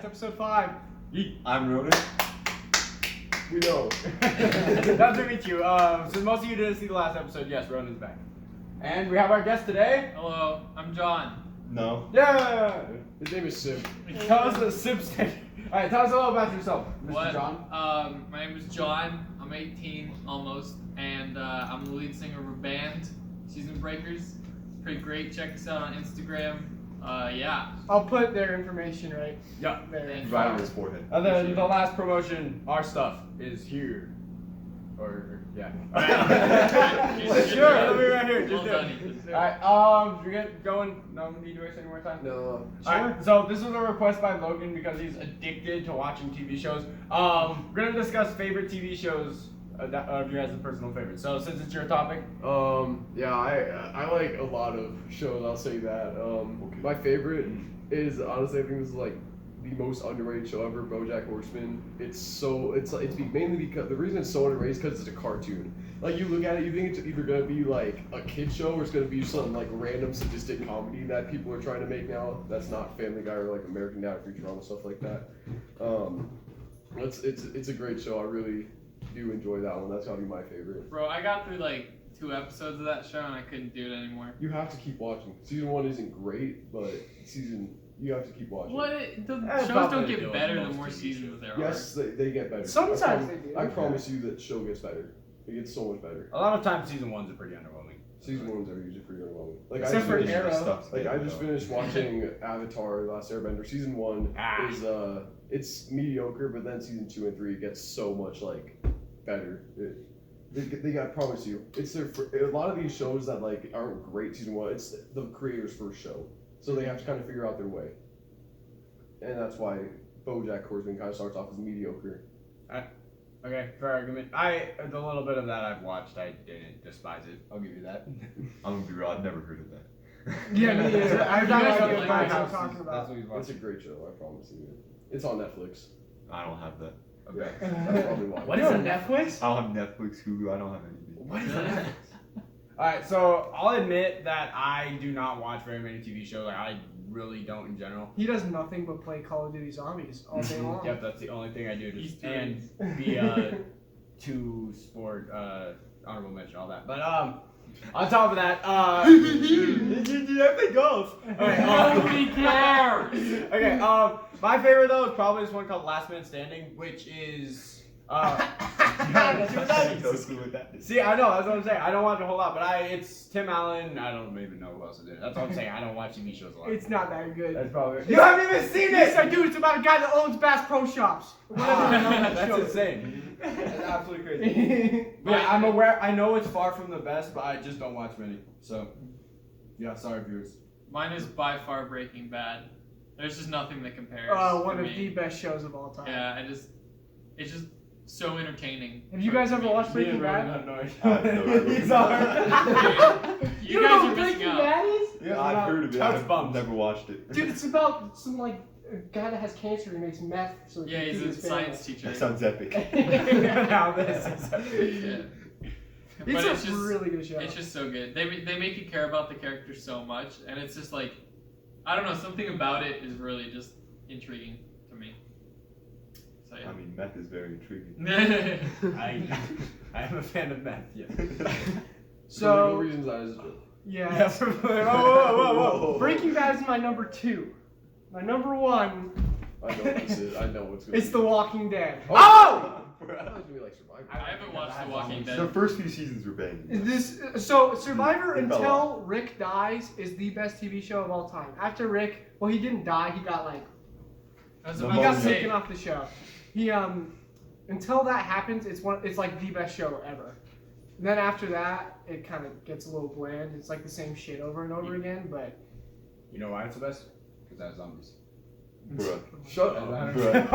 Episode 5. I'm Ronan. We know. Nice to meet you. Since most of you didn't see the last episode, yes, Ronan's back. And we have our guest today. Hello, I'm John. No. Yeah! His name is Sim. Tell us the Sip Stick. Alright, tell us a little about yourself, Mr. What? John. My name is John. I'm 18 almost, and I'm the lead singer of a band, Season Breakers. Pretty great. Check us out on Instagram. Yeah. I'll put their information right Yeah. there. Right on his forehead. And then the last promotion, our stuff, is here. Or yeah. Sure, it'll be right here. Just Well do done, it. Ethan. Alright, we get going. No need to waste any more time. No. Alright, so this was a request by Logan because he's addicted to watching TV shows. We're gonna discuss favorite TV shows of your guys' personal favorites. So since it's your topic, Yeah, I like a lot of shows. I'll say that. My favorite is honestly, I think this is like the most underrated show ever, BoJack Horseman. It's mainly because the reason it's so underrated is because it's a cartoon. Like you look at it, you think it's either gonna be like a kid show or it's gonna be some like random sadistic comedy that people are trying to make now. That's not Family Guy or like American Dad or Futurama, stuff like that. It's a great show. I really do enjoy that one. That's gotta be my favorite. Bro, I got through like 2 episodes of that show and I couldn't do it anymore. You have to keep watching. Season 1 isn't great, but you have to keep watching. What? The That's shows probably don't the deal get with better most the more TV seasons shows. there are. Yes, they get better. Sometimes they do. I promise you that show gets better. It gets so much better. a lot of times season 1's are pretty underwhelming. Season 1s are usually pretty underwhelming. Like Except for Arrow. I just finished watching Avatar: The Last Airbender. Season 1 is it's mediocre, but then season 2 and 3 gets so much like better. They got promise you. It's a lot of these shows that like aren't great season 1. It's the creator's first show, so they have to kind of figure out their way, and that's why BoJack Horseman kind of starts off as mediocre. Okay, fair argument. The little bit of that I've watched, I didn't despise it. I'll give you that. I'm gonna be real. I've never heard of that. Yeah, me neither. I have no You guys idea don't what like you're House, talking about. That's what he's It's a watching. great show. I promise you. It's on Netflix. I don't have that. Okay. That's probably why. What You is know a Netflix? I don't have Netflix, Hulu. I don't have anything. What is that? Alright, so I'll admit that I do not watch very many TV shows. Like, I really don't in general. He does nothing but play Call of Duty Zombies all day long. Yep, that's the only thing I do. Easter And be to sport, honorable mention, all that. But on top of that, I play golf. Okay, Nobody cares! okay, my favorite though is probably this one called Last Man Standing, which is No clue what that is. See, I know, that's what I'm saying. I don't watch a whole lot, but it's Tim Allen. I don't even know who else is in it. That's what I'm saying. I don't watch TV shows a lot. It's not that good. That's probably. You haven't even seen Yes, it! I do. It's about a guy that owns Bass Pro Shops. Whatever the hell that That's show is. insane. That's absolutely crazy. Yeah, I'm aware. I know it's far from the best, but I just don't watch many. So, yeah, sorry, viewers. Mine is by far Breaking Bad. There's just nothing that compares. One to of me. the best shows of all time. Yeah, it's just so entertaining. Have you guys ever watched Me and Breaking Ronan Bad? have no I have no idea. idea. He's alright. You know guys what are missing Breaking out. Bad is? Yeah, I've heard of it. Touch I've bumps. never watched it. Dude, it's about some like a guy that has cancer. He makes meth so he Yeah, can he's feed a his family. science teacher. That sounds epic. Now this is. Yeah. It's But a it's just really good show. It's just so good. They make you care about the characters so much, and it's just like, I don't know, something about it is really just intriguing to me. So I mean, meth is very intriguing. yeah. I am a fan of meth. Yes. So no So reasons I just. yeah, Whoa. Breaking Bad is my number 2. My number 1 I know this is. I know what's gonna. is be. The Walking Dead. Oh! I thought it was gonna be like Survivor. I haven't watched The Walking The Dead. first few seasons were banging. So Survivor It fell until Rick dies is the best TV show of all time. After Rick, well, he didn't die. He got like I was No about he to got say, taken off the show. He until that happens, it's like the best show ever. And then after that, it kind of gets a little bland. It's like the same shit over and over again. But You know why it's the best? Because that has zombies. Bruh. Shut up. Bruh.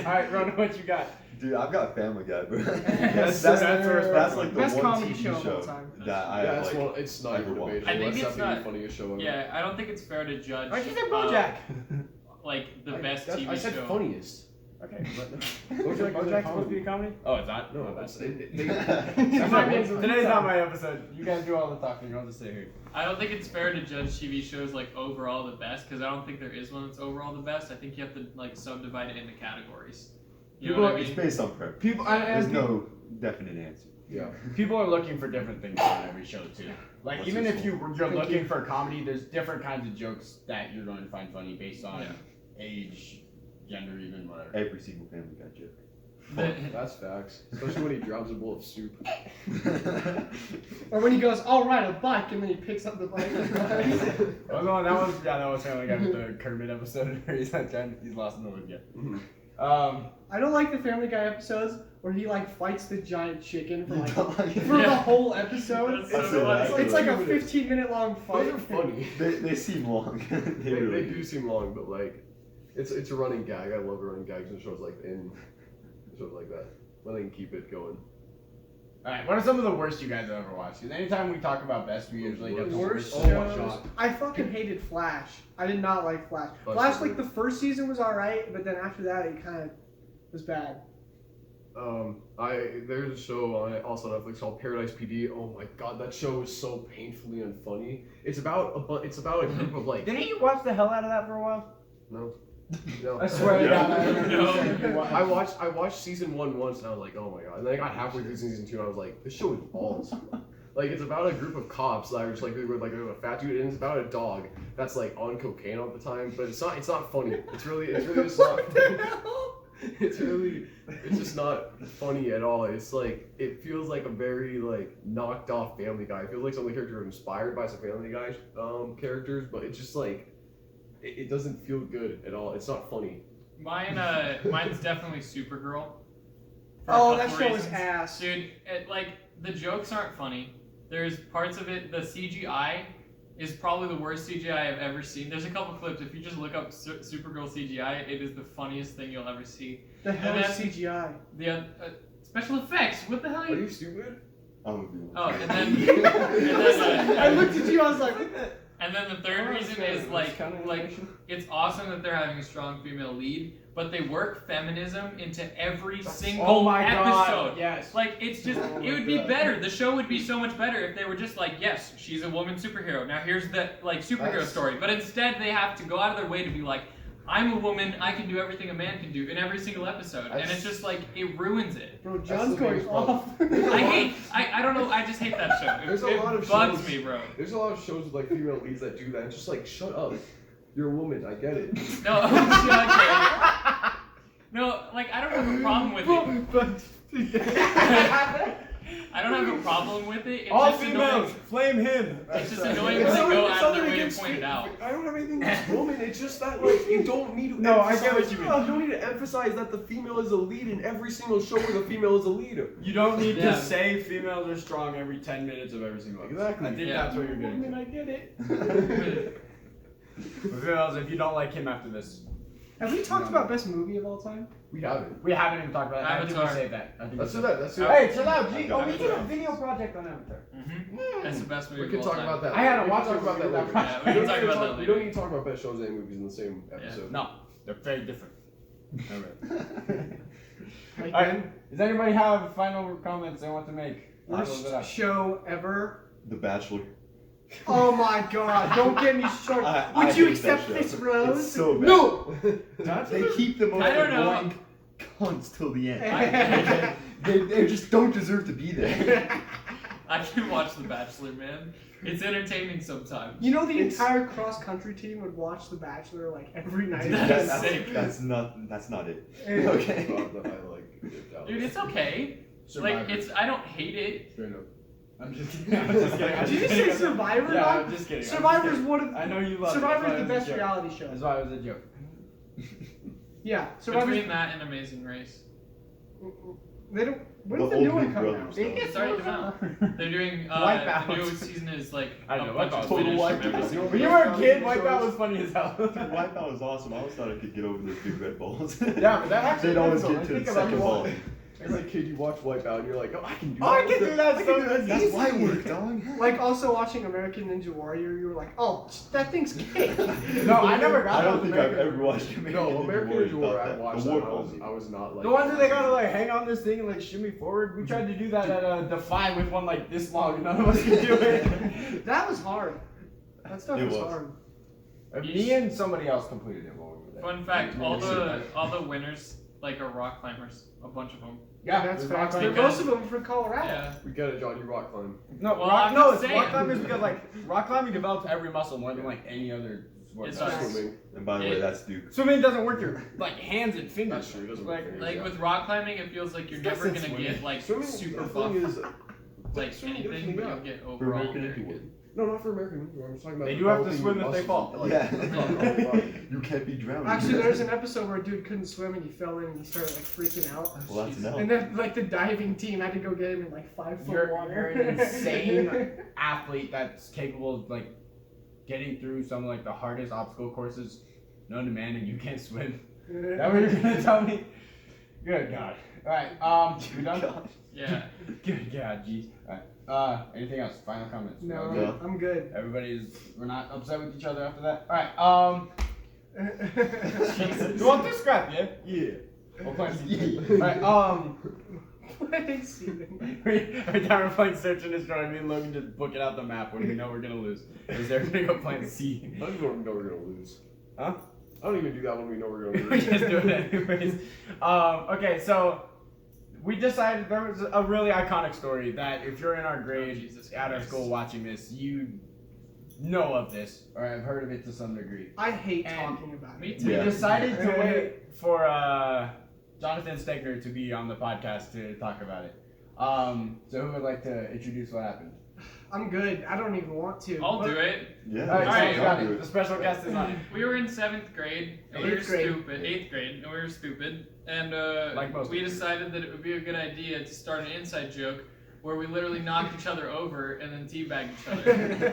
Alright, Ronan, what you got? Dude, I've got Family Guy, bro. That's that's like the best one comedy TV show show of all time. that I Yeah, have, it's, like, well, it's not even ever watched. debatable. I think That's it's definitely not- the funniest show ever. yeah, I don't think it's fair to judge Why'd you say BoJack? like the best I TV said show. funniest. Okay. BoJack is a BoJack's supposed to be a comedy? Oh, it's not? No, My bad. it's, Today's not my episode. You guys do all the talking. I'll just stay here. I don't think it's fair to judge TV shows like overall the best because I don't think there is one that's overall the best. I think you have to like subdivide it into categories. You know what I It's mean? based on preference. People There's no definite answer. Yeah. People are looking for different things on every show too. Like What's even your if you're looking for comedy, there's different kinds of jokes that you're going to find funny based on age, gender, even whatever. Every single Family Guy joke. That's facts. Especially when he drops a bowl of soup. Or when he goes, "I'll ride a bike," and then he picks up the bike. Oh no, that was Family Guy with the Kermit episode where he's lost in the woods yet. I don't like the Family Guy episodes where he like fights the giant chicken for You like don't like it? for the whole episode. That's so I'd say funny. It's like a 15-minute long fight. Those are funny. They seem long. They really do seem long, but like, it's a running gag. I love running gags in shows like that. When they can keep it going. Alright, what are some of the worst you guys have ever watched? Because anytime we talk about best, we usually get the Worst worst. Oh my shows. God. I fucking hated Flash. I did not like Flash. Flash Flash, is like weird. the first season was alright, but then after that it kind of was bad. There's a show on also on Netflix called Paradise PD. Oh my god, that show is so painfully unfunny. It's about a group of like Didn't you watch the hell out of that for a while? no. I swear to God. I remember No. you saying you watched- I watched season 1 once and I was like, oh my god. And then I got halfway through season 2 and I was like, this show is balls. Like it's about a group of cops that are just like they were like a fat dude and it's about a dog that's like on cocaine all the time, but it's not funny. It's really just not it's just not funny at all. It's like it feels like a very like knocked off Family Guy. It feels like some of the characters are inspired by some Family Guy characters, but it's just like it doesn't feel good at all. It's not funny. Mine's definitely Supergirl. For a Oh, that couple show is reasons. ass. Dude, like the jokes aren't funny. There's parts of it. The CGI is probably the worst CGI I've ever seen. There's a couple clips. If you just look up Supergirl CGI, it is the funniest thing you'll ever see. The hell is then- CGI? The special effects. What the hell are Are you? you stupid? Oh, and then I looked at you. I was like, and then the third reason is like it's awesome that they're having a strong female lead, but they work feminism into every single Oh my episode. God, yes. Like it's just Oh my it would be God. better. The show would be so much better if they were just like, yes, she's a woman superhero. Now here's the like superhero That's- story. But instead they have to go out of their way to be like, I'm a woman, I can do everything a man can do in every single episode. And it's just like it ruins it. bro, That's John's the going biggest problem. off. I don't know, I just hate that show. There's a It lot of bugs shows- me, bro. There's a lot of shows with like female leads that do that. It's just like shut up. You're a woman. I get it. No, okay. No, like I don't have a problem with it. I don't have a problem with it. It's All just females, annoying. flame him. It's just annoying when they go out of their way to point it out. I don't have anything against women. It's just that like you don't need to. No, I get what emphasize- you mean. You don't need to emphasize that the female is a lead in every single show where the female is a lead. You don't need Yeah. to say females are strong every 10 minutes of every single episode. Exactly. I think Yeah. that's what you're getting. I get it. Females, if you don't like him after this, Have we talked about best movie of all time? We haven't. we haven't even talked about that. I think we Avatar. saved that. I think Let's we do saved that. Let's do Oh. that. Hey, chill out, G. Okay. Oh, we did a video project on Avatar. That's the best movie. We of can all talk time. about that. I hadn't We can watched talk it. about that Yeah, later. we can talk about that We later. don't need to talk about best shows and movies in the same episode. No, they're very different. Alright. Like, Alright, does anybody have final comments they want to make? I'll close it worst up. show ever. The Bachelor. Oh my god, don't get me started. I Would you hate that accept show. this rose? It's so bad. No! They keep the most I don't know. annoying cunts till the end. they just don't deserve to be there. I can watch The Bachelor, man. It's entertaining sometimes. You know the It's- entire cross-country team would watch The Bachelor like every night. That's sick. That's not it. Yeah. Okay. I like it. Dude, it's okay. Like I don't hate it. Straight up. I'm just kidding. I'm just kidding. I'm Did you just say kidding. Survivor? Yeah, Dog? I'm just kidding. I'm just Survivor's kidding. one of I know you love Survivor's it. the best reality show. That's why it was a joke. Yeah, Survivor's. Between that and Amazing Race. They don't. When's The the new old one Big coming Brother out? stuff. It's already come out. They're doing Wipeout. the new season is like I a know, bunch Wipeout. of Total footage from Wipeout. every single When you were a kid, Wipeout was funny as hell. Wipeout was awesome. I always thought I could get over those big red balls. Yeah, but that actually They'd always is, though. get to Think the about second the ball. one. You're like kid, you watch Wipeout and you're like, oh, I can do Oh, that. I can do that so easy. That's light work, dog. Like also watching American Ninja Warrior, you were like, oh, that thing's gay. No, I never got I don't those think American- I've ever watched American No, American Ninja Warrior, I thought watched the that. war I was not like. The ones that they gotta like hang on this thing and like shimmy forward. We tried to do that at Defy with one like this long, and none of us could do it. That was hard. That stuff It was was. hard. Me and somebody else completed it while we were there. Fun fact: Me all and the winners like are rock climbers. A bunch of them. Yeah, That's there's facts. rock But climbers. most of them are from Colorado. Yeah. We got it, John. You rock climb. No, Well, rock, I'm no, just it's rock saying. climbers because like rock climbing develops every muscle more than like any other sport. It's does. not- Swimming. And by the way, that's Duke. Swimming doesn't work your like hands and fingers. That's true, it doesn't like, work your Like Yeah. with rock climbing, it feels like you're That's never it, gonna swimming. get like Swimming, super the buff. thing is, Like swimming anything, definitely but not. you'll get For overall American very Ninja good. No, not for American Ninja Warrior. I'm just talking about. They do have to developing swim your if they muscles. fall. Like, Yeah. that's not how they rock. You can't be drowned. Actually, there's an episode where a dude couldn't swim and he fell in and he started like freaking out. Well, that's enough. And then like the diving team had to go get him in like 5 foot You're water. an insane athlete that's capable of like getting through some of like the hardest obstacle courses known to man, and you can't swim. Is that what you're gonna tell me? Good God. Alright, we done? Yeah. Good God, jeez. Alright. Anything else? Final comments? No, Okay. No. I'm good. We're not upset with each other after that? Alright, you want this scrap, yeah? Yeah. We'll play Yeah. Alright, Playing Steven. every time we're playing Search and Destroy, me and Logan just book it out the map when we know we're gonna lose. Because they're gonna go plant C. I don't even know we're gonna lose. Huh? I don't even do that when we know we're gonna We lose. just do it anyways. Okay, so we decided there was a really iconic story that if you're in our grade Jesus at our Christ. school watching this, you know of this or have heard of it to some degree. I hate And talking about Me it. too. We Yeah. decided to wait for Jonathan Stegner to be on the podcast to talk about it. So who would like to introduce what happened? I'm good. I don't even want to. I'll But- do it. Yeah. Alright, Alright, so I'll got do it. The special guest is on it. We were in 7th grade and we were 8th grade. stupid. 8th grade and we were stupid. And Like most we of us. decided that it would be a good idea to start an inside joke where we literally knocked each other over and then teabagged each other.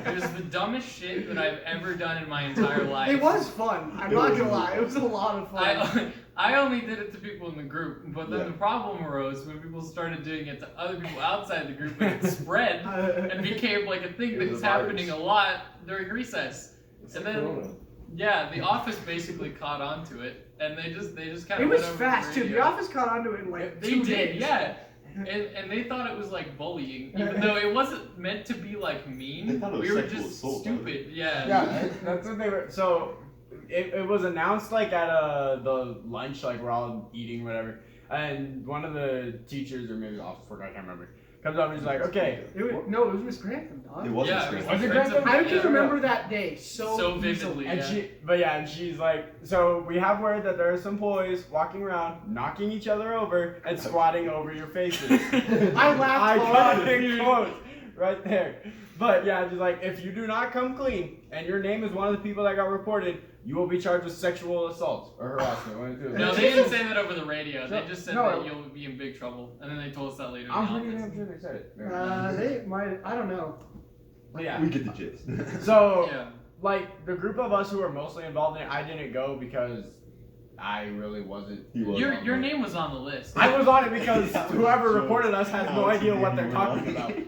It was the dumbest shit that I've ever done in my entire life. It was fun. I'm It not was gonna really lie. It was a lot of fun. I only did it to people in the group, but then Yeah. the problem arose when people started doing it to other people outside the group and it spread and became like a thing It that was was a virus. happening a lot during recess. It's And like then- Corona. Yeah, the office basically caught on to it, and they just kind It of was fast too. The office caught onto it in like They 2 did, days. yeah. And they thought it was like bullying, even though it wasn't meant to be like mean. They thought it was we were sexual just assault, stupid. Yeah. Yeah, that's what they were. So it was announced like at the lunch, like we're all eating whatever, and one of the teachers or maybe the office worker, I can't remember, comes up and he's like, okay, It was Miss Grantham, dog. It wasn't Yeah, it straight. was Was it Grantham? Grantham? I can Yeah. remember that day so vividly. and Yeah. and she's like, so we have word that there are some boys walking around, knocking each other over and squatting over your faces. I laughed hard. Iconic quote right there. But yeah, just like if you do not come clean and your name is one of the people that got reported, you will be charged with sexual assault or harassment. One of the two. No, they didn't say that over the radio. They just said No. that you'll be in big trouble, and then they told us that later. I'm in the pretty office. damn sure they said it. They might. I don't know. But yeah. We get the gist. So Yeah. like the group of us who were mostly involved in it, I didn't go because I really wasn't. He was. Your name was on the list. I was on it because Yeah, whoever sure. reported us has no Alex idea and what Danny they're went talking on. about.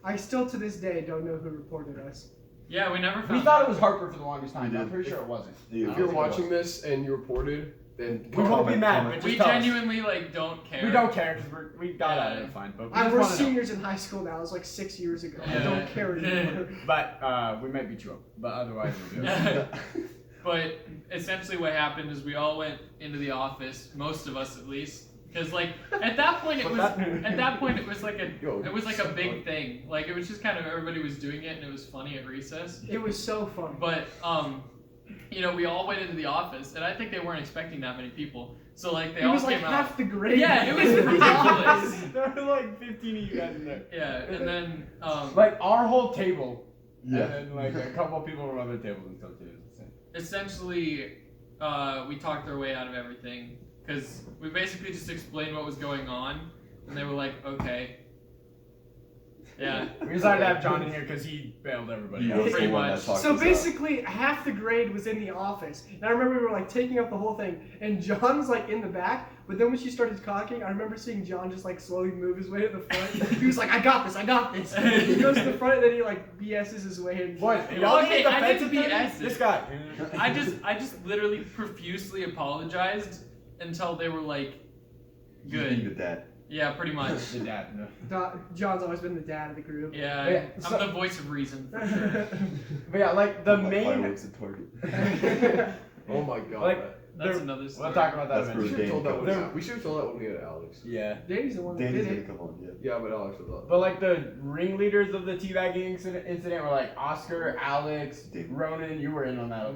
I still to this day don't know who reported us. Yeah, we never found We thought it was Harper for the longest time. We But I'm did. pretty sure it wasn't. Yeah, If you're watching this and you reported, then We won't be mad, comment. but We just tell us. genuinely like don't care. We don't care because we got out of Yeah. it fine. But we I just we're wanna know. seniors in high school now. It was like 6 years ago. I don't care anymore. But we might beat you up. But otherwise, we'll be okay. But essentially, what happened is we all went into the office, most of us at least, because like at that point it But was that- like a Yo, it was like a so big fun. thing. Like it was just kind of everybody was doing it, and it was funny at recess. It was so fun. But you know, we all went into the office, and I think they weren't expecting that many people. So like they It all was like came half out. the grade. Yeah, it was ridiculous. There were like 15 of you guys in there. Yeah, and then Like our whole table. Yeah. And then like a couple of people from other tables and stuff too. essentially, we talked our way out of everything because we basically just explained what was going on, and they were like, "Okay." Yeah. We decided to have John in here because he bailed everybody Yeah, out. was the Pretty one that much. talked So us out. basically, half the grade was in the office. And I remember we were like taking up the whole thing, and John was like in the back. But then when she started talking, I remember seeing John just like slowly move his way to the front. He was like, "I got this, I got this." He goes to the front, and then he like BS's his way in. What? Okay, Y'all need I didn't defensive BS This it. guy. I just literally profusely apologized until they were like, You being good. the dad. Yeah, pretty much. The dad. No. John's always been the dad of the group. Yeah, Yeah, I'm so- the voice of reason for sure. But yeah, like the Like main. fireworks at Target. Oh my god. Like, That's There- another story. We'll talk about that That's we eventually. should have told that Danny when we should have told that when we had Alex. Yeah. Danny's the one that Danny's did gonna it. come on, yeah. Yeah, but Alex was up. But like the ringleaders of the teabagging incident were like Oscar, Alex, Dave. Ronan. You were in on that.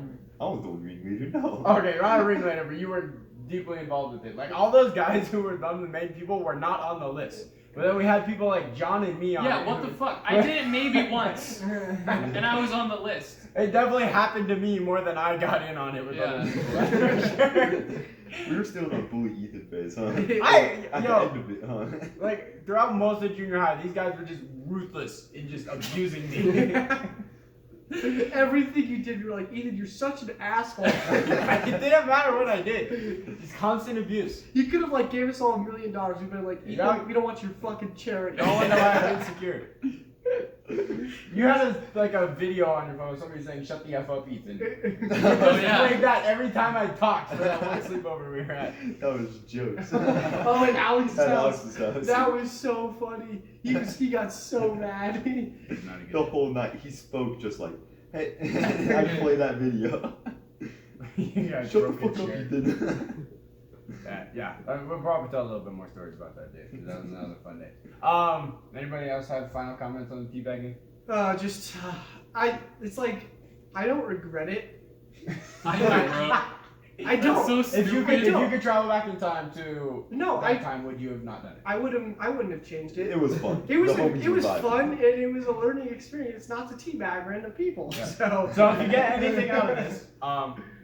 I was the ringleader, no. Okay, you're not a ringleader, but you were deeply involved with it. Like all those guys who were the main people were not on the list. But then we had people like John and me on Yeah, it what who- the fuck? I did it maybe once, and I was on the list. It definitely happened to me more than I got in on it with Yeah. other people. That's for sure. We were still in our bully Ethan phase, huh? At the Yo, end of it, huh? like throughout most of junior high, these guys were just ruthless in just abusing me. Everything you did, you were like, Ethan, you're such an asshole. It didn't matter what I did. Just constant abuse. You could have like gave us all $1 million. We'd been like, Ethan, Yeah. we don't want your fucking charity. No one know I'm insecure. You had a video on your phone of somebody saying, "Shut the F up, Ethan." Oh, yeah. Like that every time I talked for that one sleepover we were at. That was jokes. Oh, in Alex's At house. Alex's house. That was so funny. He got so mad. The whole night he spoke just like, hey, I play that video. You guys Shut the broke fuck a up, chair. Ethan. Yeah. We'll probably tell a little bit more stories about that day because that was a fun day. Anybody else have final comments on the teabagging? It's like, I don't regret it. I know, I bro. don't. That's so If you stupid. could travel back in time to No, that time, would you have not done it? I wouldn't have changed it. It was fun. It was The homies it was were vibing. fun and it was a learning experience not to teabag random people. Yeah. So If you get anything out of this,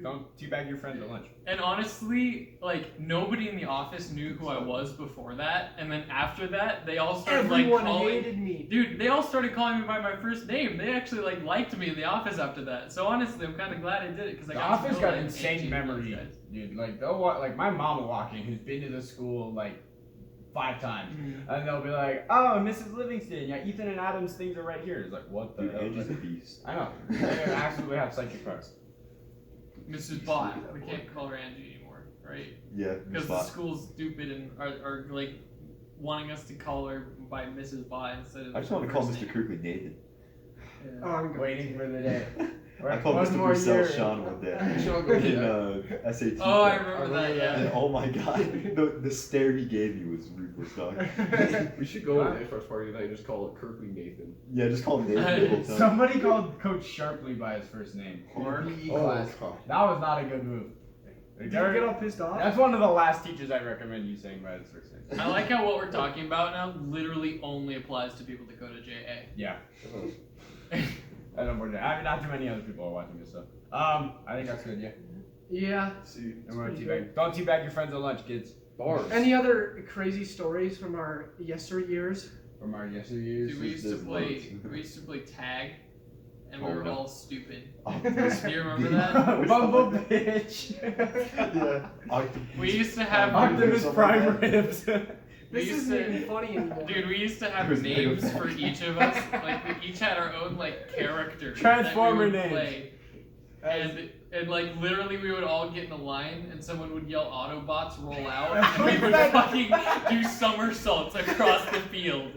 don't teabag your friends at lunch. And honestly, like nobody in the office knew who I was before that, and then after that, they all started everyone like calling. hated me. Dude, they all started calling me by my first name. They actually liked me in the office after that. So honestly, I'm kind of glad I did it because I The got to office know, got like, insane Angie and memory, those guys. dude. Like they'll like my mom will walk in, who's been to the school like 5 times, and they'll be like, "Oh, Mrs. Livingston, yeah, Ethan and Adam's things are right here." It's like, what the Dude, hell? Angie's a Like, beast. I know. They absolutely have psychic powers. Mrs. Bot. We can't call her Angie anymore, right? Yeah, Because the spot. school's stupid and are like wanting us to call her by Mrs. Bot instead of. I just want to call first Mr. name. Kirkley Nathan. Oh, I'm good. Waiting for the day. I called One Mr. more Purcell year. Sean one day Sean goes, in SAT. Oh, I prep. remember that. Yeah. And oh my god, the stare he gave me was ruthless, dog. We should go to the first party tonight and just call it Kirkley Nathan. Yeah, just call him Nathan the whole time. Somebody called Coach Sharpley by his first name. Or- PE class. That was not a good move. Did you get all pissed off? That's one of the last teachers I recommend you saying by his first name. I like how what we're talking about now literally only applies to people that go to JA. Yeah. I don't worry. I mean, not too many other people are watching this stuff. I think that's good. Yeah. Yeah. See, No more pretty teabag. Don't teabag your friends at lunch, kids. bars. Any other crazy stories from our years? From our yesteryears. Dude, we used to There's play. loads. We used to play tag, and we Oh, were no. all stupid. Optimus. Do you remember that? Bumble bitch. Yeah. We used to have. Optimus Prime ribs. We This used isn't to. even funny anymore. Dude, we used to have There's names no- for each of us. Like we each had our own like character. Transformer that we would names. Play. And like literally we would all get in a line and someone would yell Autobots roll out and we would fucking do somersaults across the field.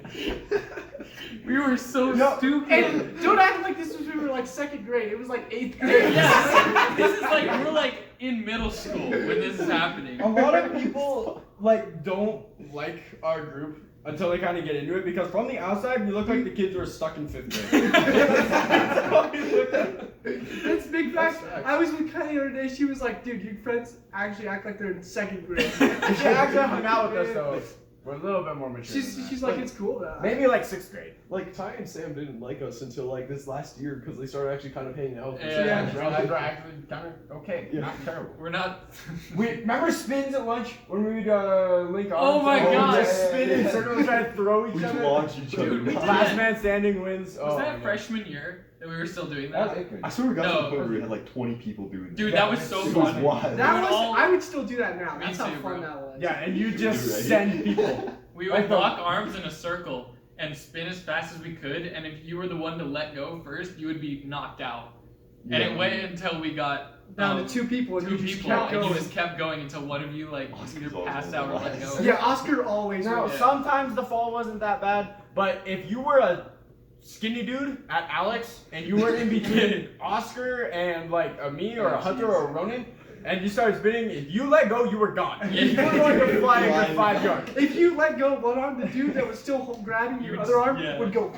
We were so stupid. And don't act like this was when we were like 2nd grade. It was like 8th grade. Yeah, this is like we're like in middle school when this is happening. A lot of people like don't like our group until they kind of get into it because from the outside we look like the kids who are stuck in 5th grade. That's what we look like. That's big fact. That's facts. I was with Kylie the other day. She was like, "Dude, your friends actually act like they're in 2nd grade." She actually hung out with us though. We're a little bit more mature. than that. She's like, it's cool though. Maybe like 6th grade. Like Ty and Sam didn't like us until like this last year because they started actually kind of hanging out. Yeah. Bro, that's actually kind of okay. Yeah. Not terrible. We're not. We remember spins at lunch when we would link arms. Oh my God. Just spin in circles trying to throw each We other. launch each other. Dude, we did Last that. man standing wins. Was Oh, that my God. freshman year that we were still doing That that? was 8th grade. I swear we got to No. the point where we had like 20 people doing Dude, that. that was so It was fun. wild. That We would was. all- I would still do that now. Me That's how too, fun bro. that was. Yeah, and you just You're right. send people. We Like would the- lock arms in a circle and spin as fast as we could, and if you were the one to let go first, you would be knocked out. And Yeah. it went until we got Down to 2 people, and two you just people, kept and you going. just kept going until one of you like Oscar's either always passed on out the or let lines. go. Yeah, Oscar always. Now, wins. Yeah. sometimes the fall wasn't that bad, but if you were a skinny dude at Alex and you were in between Oscar and like a me or a Hunter or a Ronan, and you started spinning, if you let go, you were gone. Yeah. You were going to fly a good 5 yards. If you let go of one arm, the dude that was still grabbing You your would other arm yeah. would go.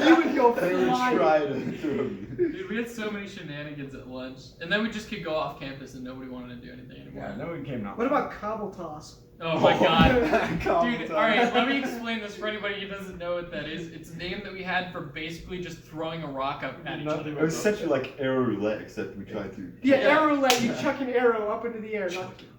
You would go They would flying. try to throw you. Dude, we had so many shenanigans at lunch, and then we just could go off campus and nobody wanted to do anything anymore. Yeah, no one came out. What about cobble toss? Oh my god. Come Dude, on. alright, let me explain this for anybody who doesn't know what that is. It's a name that we had for basically just throwing a rock up at each other. It was essentially like arrow roulette, except we tried to. Yeah, Yeah. arrow let you chuck an arrow up into the air,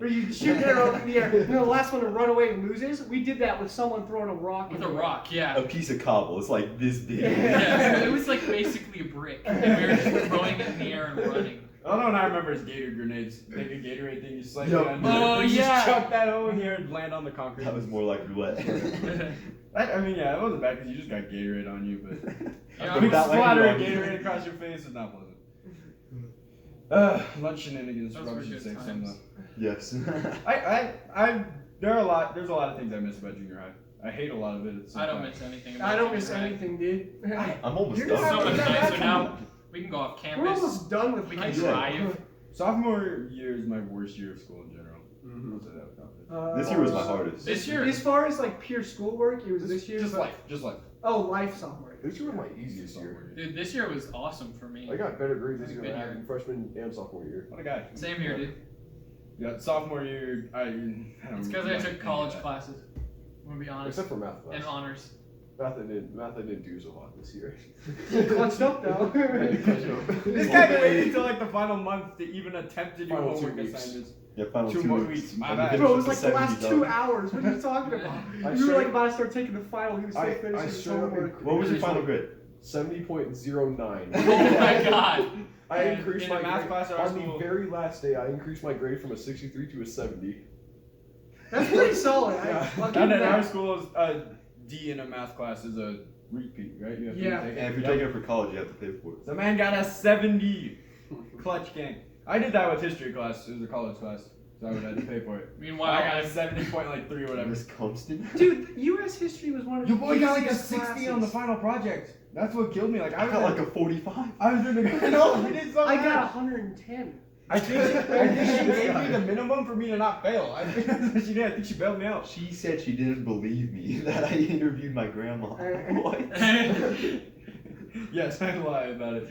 or you shoot an arrow up in the air, and then the last one to run away loses. We did that with someone throwing a rock. With in a the rock, yeah. A piece of cobble. It's like this big. Yeah, so it was like basically a brick, and we were just throwing it in the air and running. All I remember is Gator grenades. Like a Gatorade thing, you slightly Yup. under Oh, it, you yeah. just chuck that over here and land on the concrete. That was more like roulette. I mean, yeah, it wasn't bad because you just got Gatorade on you, but Yeah, a big that splatter of landed on you. Gatorade across your face is not pleasant. Lunch shenanigans. Those Probably were should good say some times. Yes. There's a lot of things I miss about junior high. I hate a lot of it. At the same I don't time. miss anything about I don't junior miss high. anything, dude. I'm almost You're done. not So much that nicer bad. now. We can go off We're campus. almost done with We high can school. drive. Sophomore year is my worst year of school in general. Mhm. I'll say that with confidence. This year was my hardest. This year, As far as like pure schoolwork, it was this year. Just but- life, just life. Oh, life sophomore. This year was my easiest year. dude, this year was awesome for me. I got better grades this Good year than I had year. in freshman and sophomore year. What a guy. Same here, dude. Yeah, sophomore year, I don't. It's because I like took any of college that. classes. I'm gonna be honest. Except for math class. And honors. Math I didn't do so hot this year. Clutched up though. This guy waited until like the final month to even attempt to do Final 2 homework weeks. assignments. Yeah, final 2 2 more weeks. weeks, my And bad. we Bro, it was finished like with the last 70 2 done. hours. What are you talking about? I We were like straight- about to start taking the final. He was still I finishing his straight up homework. What was your final grade? 70.09. Oh my god. I And increased in a my math grade class at our on the school- very last day. I increased my grade from a 63 to a 70. That's pretty solid. Yeah. I'll give And you in our that. school, a D in a math class is a repeat, right? You have Yeah. to take And if you're taking it for college, you have to pay for it. The man got a 70. Clutch gang. I did that with history class. It was a college class, so I would have to pay for it. Meanwhile, I got a 70.3 whatever. Miss Constant? Dude, U.S. history was one of Your the boy got like a easiest 60 on the classes. final project. That's what killed me. Like I got like a 45. I was in the no, he did so I bad. got 110. I think she gave me the minimum for me to not fail. I think that's what she did. I think she bailed me out. She said she didn't believe me that I interviewed my grandma. What? Yes, I lie about it.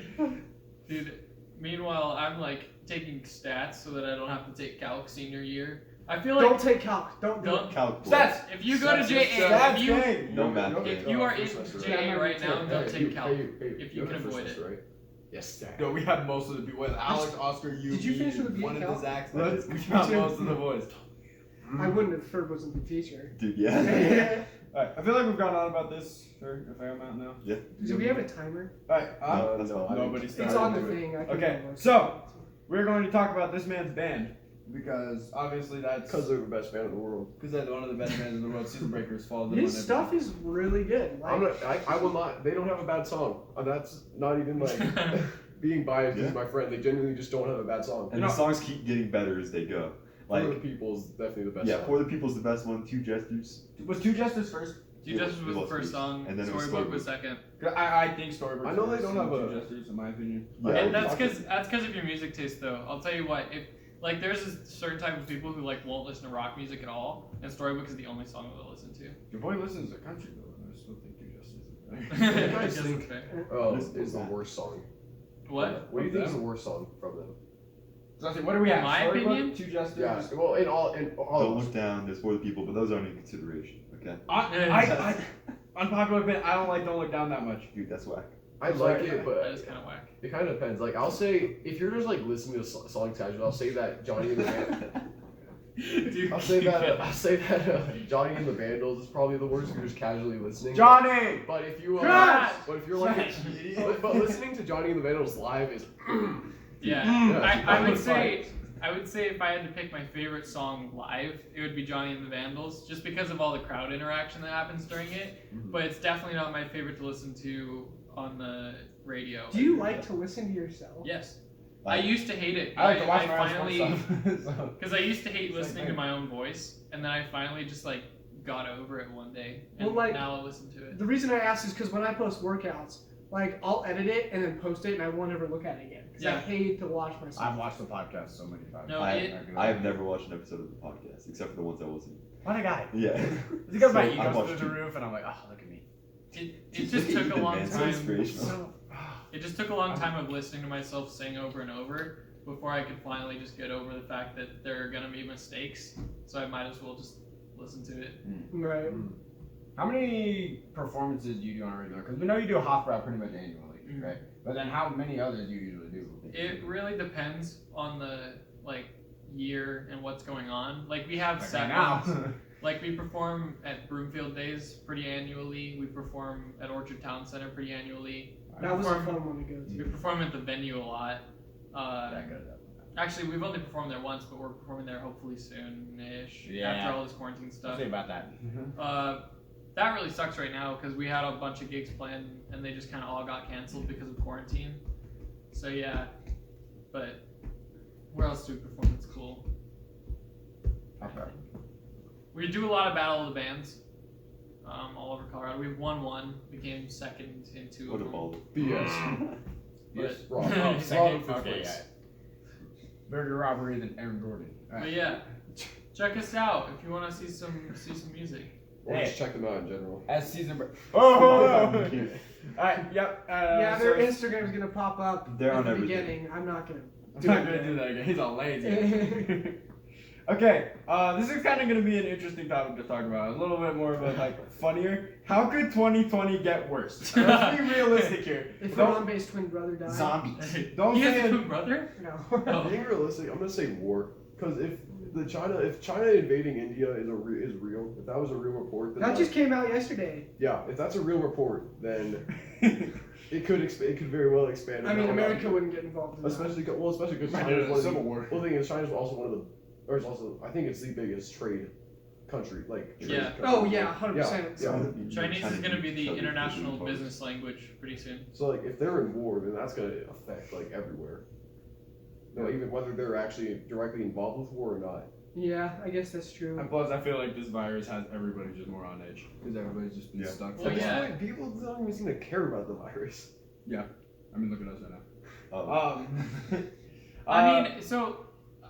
dude, meanwhile, I'm like taking stats so that I don't have to take calc senior year. I feel like Don't take calc. Don't do Don't- it. Calculus. Stats. if you go to Stats, JA, stats, if you gang. No math. if you are in First semester, JA right? right now, don't take calc. If you can avoid it. Right? Yes, Zach. Yo, we had most of the people. With Alex, Oscar, you, Did you me, finish with a B one of calc? the Zacks. What? We got most of the boys. I wouldn't if Ferb wasn't the teacher. Dude, yeah. Alright, I feel like we've gone on about this for a fair amount now. Do we have a timer? Alright, No, I nobody didn't. started. It's on the to it. thing. I can Okay, look. so we're going to talk about this man's band because obviously that's Because they're the best band in the world. they're one of the best bands in the world. Season Breakers followed them. His on stuff is really good. I'm Like, not, I will not. They don't have a bad song. That's not even like being biased. Yeah. As my friend, they genuinely just don't have a bad song. And the songs keep getting better as they go. For the Like, People's definitely the best. yeah, song. For the People's the best one. Two Gestures. Was Two Justice first? Two Justice was the Lost first Beats. song. And then it was Storybook was Storybook. second. I think Storybook. I know they first don't have and a- Two Justice, in my opinion. Yeah. And that's because of your music taste, though. I'll tell you what. If like there's a certain type of people who like won't listen to rock music at all, and Storybook is the only song they'll listen to. Your boy listens to country though, and I still think Two Justice. you I guys guess think- that's fair. Oh, This is the bad. worst song. What? What do you think is them? the worst song from them? So let's see, what do we have? My Storybook, opinion? Two Jesters. Yeah. Well, in all Don't look down. There's 4 people, but those aren't in consideration. Okay. I unpopular opinion. I don't like Don't Look Down that much. Dude, that's whack. I like it, That but is kind of whack. it kind of depends. Like I'll say, if you're just like listening to songs casually, I'll say that Johnny and the Dude, I'll say that Johnny and the Vandals is probably the worst if you're just casually listening. Johnny. But if you Crash! but if you're like but listening to Johnny and the Vandals live is Yeah, I would Fine. say if I had to pick my favorite song live, it would be Johnny and the Vandals, just because of all the crowd interaction that happens during it. But it's definitely not my favorite to listen to on the radio. Do you like to listen to yourself? Yes. I used to hate it. I like to watch I my own finally, stuff. because I used to hate It's like listening to me. my own voice, and then I finally just like got over it one day, and Well, like, now I listen to it. The reason I asked is because when I post workouts, like I'll edit it and then post it, and I won't ever look at it again because I Yeah. hate to watch myself. I've watched the podcast so many times. No, I have never watched an episode of the podcast except for the ones I wasn't. What a guy. Yeah. Because my So, I ego's watched through the you. roof, and I'm like, oh, look at me. It just took a long Man, so time. inspirational. So, It just took a long time of listening to myself sing over and over before I could finally just get over the fact that there are gonna be mistakes. So I might as well just listen to it. Right. how many performances do you do on a regular? Because we know you do a Hofbrau pretty much annually, right? But then how many others do you usually do? It really depends on the like year and what's going on. Like we have Like set right ones. now. Like we perform at Broomfield Days pretty annually. We perform at Orchard Town Center pretty annually. That was a Perform- fun one to go to. We perform at the venue a lot. That good. Actually, we've only performed there once, but we're performing there hopefully soon-ish Yeah. after all this quarantine Let's stuff. say about that. That really sucks right now because we had a bunch of gigs planned and they just kind of all got canceled because of quarantine. So yeah, but where else do we perform? It's cool. Okay. We do a lot of Battle of the Bands all over Colorado. We've won one, became second in two What of a them. ball. BS. Yes. Wrong. Oh, Wrong. Second. Fifth Okay, place. yeah. Burger robbery than Aaron Gordon. All But right. yeah, check us out if you want to see some music. Or just check them out in general. As season. Oh! Alright, yep. Yeah, so their Instagram's gonna pop up They're at on the everything. beginning. I'm not gonna. I'm not gonna do that again. He's all lazy. Okay, this is kind of gonna be an interesting topic to talk about. A little bit more of a like funnier. How could 2020 get worse? Let's be realistic here. If Don't- Ron-based twin brother died. Zombies. Don't he has say a it. twin brother? No. Oh. Being realistic, I'm gonna say war. Because if China invading India is real, if that was a real report, then That just came out yesterday. yeah, if that's a real report, then it could very well expand. I mean, now. America wouldn't get involved in that. especially because Might China do is a one of civil the, war. well, the thing is, China is also one of the, or is also I think it's the biggest trade country, like trade Yeah. country. Oh yeah, 100%. Yeah. Chinese is going to be the international business language pretty soon. So like, if they're in war, then that's gonna affect like everywhere. No, even whether they're actually directly involved with war or not. Yeah, I guess that's true. And plus, I feel like this virus has everybody just more on edge because everybody's just been Yeah. stuck. Well, Like, yeah. it's like, people don't even seem to care about the virus. I mean, look at us right now. Oh. I mean, so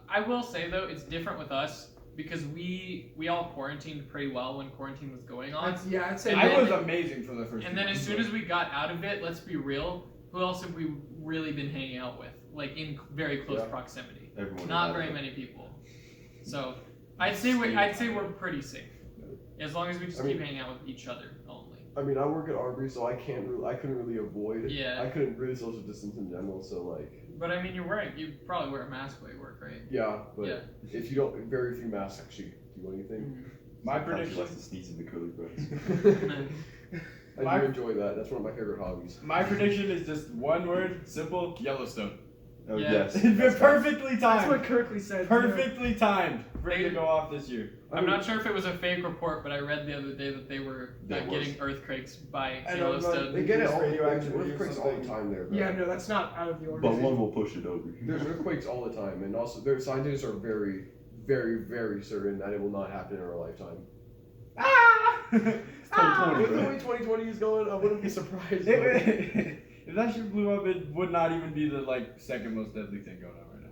I will say though, it's different with us because we all quarantined pretty well when quarantine was going on. Yeah, I'd say. And I then- was amazing for the first. And then as soon as we got out of it, let's be real, who else have we really been hanging out with? Like in very close Yeah. proximity. Everyone Not had very it. many people. So I'd say we're pretty safe. As long as we just I mean- keep hanging out with each other only. I mean, I work at Arby's, so I couldn't really avoid. Yeah. I couldn't really social distance in general, so like. But I mean, you probably wear a mask while you work, right? Yeah, but Yeah. if you don't, very few masks actually do anything. My Sometimes prediction. he likes to sneeze in the curly brass. I My- do enjoy that. That's one of my favorite hobbies. My prediction is just one word, simple: Yellowstone. Oh Yeah. yes. It's perfectly That's what timed. Kirkley said. Perfectly timed for it to go off this year. I'm not sure if it was a fake report, but I read the other day that they were That was. getting earthquakes by I know, Yellowstone. They get it There's all. radioactivity or Earthquakes all the something. time there. Bro. Yeah, no, that's not out of the But ordinary. one will push it over. There's earthquakes all the time, and also their scientists are very, very, very certain that it will not happen in our lifetime. Ah! With the way 2020 is going, I wouldn't be surprised. If that shit blew up, it would not even be the like second most deadly thing going on right now.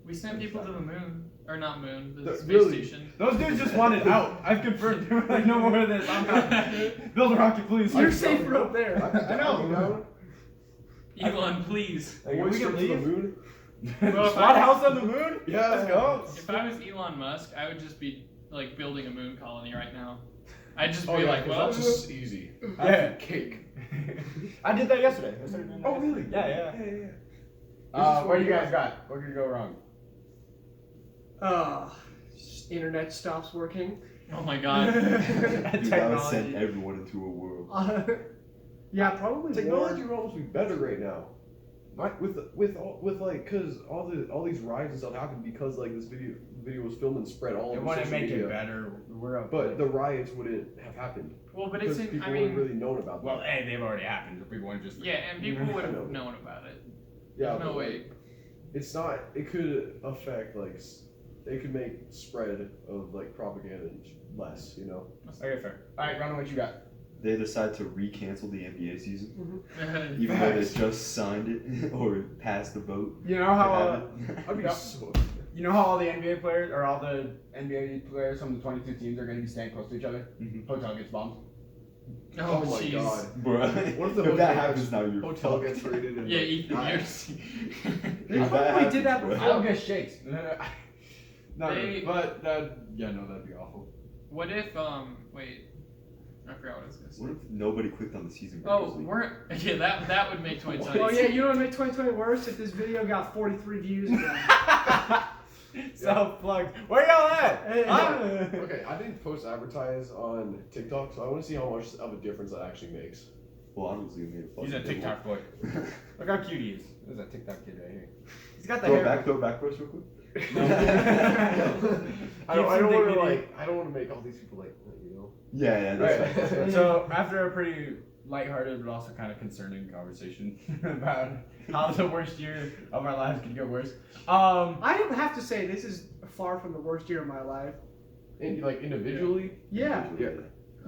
We sent people to the moon, or not moon, the The- space really? station. Those dudes just wanted out. I've confirmed. They were like, no more of this. I'm out. Build a rocket, please. You're safer up there. I know. Elon, please. Like, we we can straight to the leave? moon. Well, if Squad I- house on the moon? Yeah. Let's go. If I was Elon Musk, I would just be like building a moon colony right now. I'd just be Oh yeah, like, 'cause well, that's just easy. Yeah. Cake. I did that yesterday. I started doing that Oh really? yesterday. Yeah. This is What do you what- guys got? What could go wrong? Just internet stops working. oh my god. Dude, that would Technology. send everyone into a world. Yeah, probably Technology more. would almost be better right now. What? With like, cause all these riots and stuff happened because like this video was filmed and spread all It over wouldn't social make media. it better. We're up. But the riots wouldn't have happened Well, but it's because in, people I wouldn't mean, really known about well, that. hey, they've already happened. So people want to just. yeah, and people would I know. have known about it. Yeah, There's no but, way. like, it's not. It could affect like. It could make spread of like propaganda less. You know. Okay, fair. All right, Ronald, what you got? They decide to re-cancel the NBA season, even Even though they just signed it or passed the vote. You know to how have it. I'd be Yeah. so. you know how all the NBA players or all the NBA players from the 22 teams are going to be staying close to each other? Mhm. Hotel gets bombed. Oh, my jeez. god. Bruh, What if the if that hotel happens now, you're Hotel fucked. gets raided. And Yeah, like, Ethan, dies. They If that probably did that happens, I before. don't get shakes. No, They- but yeah, no, that'd be awful. What if wait, I forgot what I was gonna say. What if nobody clicked on the season? Oh, breakers link? we're yeah, that would make 2020. Oh yeah, you know what made 2020 worse? If this video got 43 views again. Self plugged. Where y'all at? Hey. Okay, I didn't post advertise on TikTok, so I want to see how much of a difference that actually makes. Well, obviously, we made a He's a fucking TikTok boy. Look how cute he is. There's a TikTok kid right here. He's got the Throw hair. it back for us real quick. No. I don't Keep some want to dignity. I don't want to make all these people like you know. Yeah, that's Right. fine. So after a pretty lighthearted but also kind of concerning conversation about how the worst year of our lives could get worse. I have to say, this is far from the worst year of my life. And like individually. Yeah, Yeah.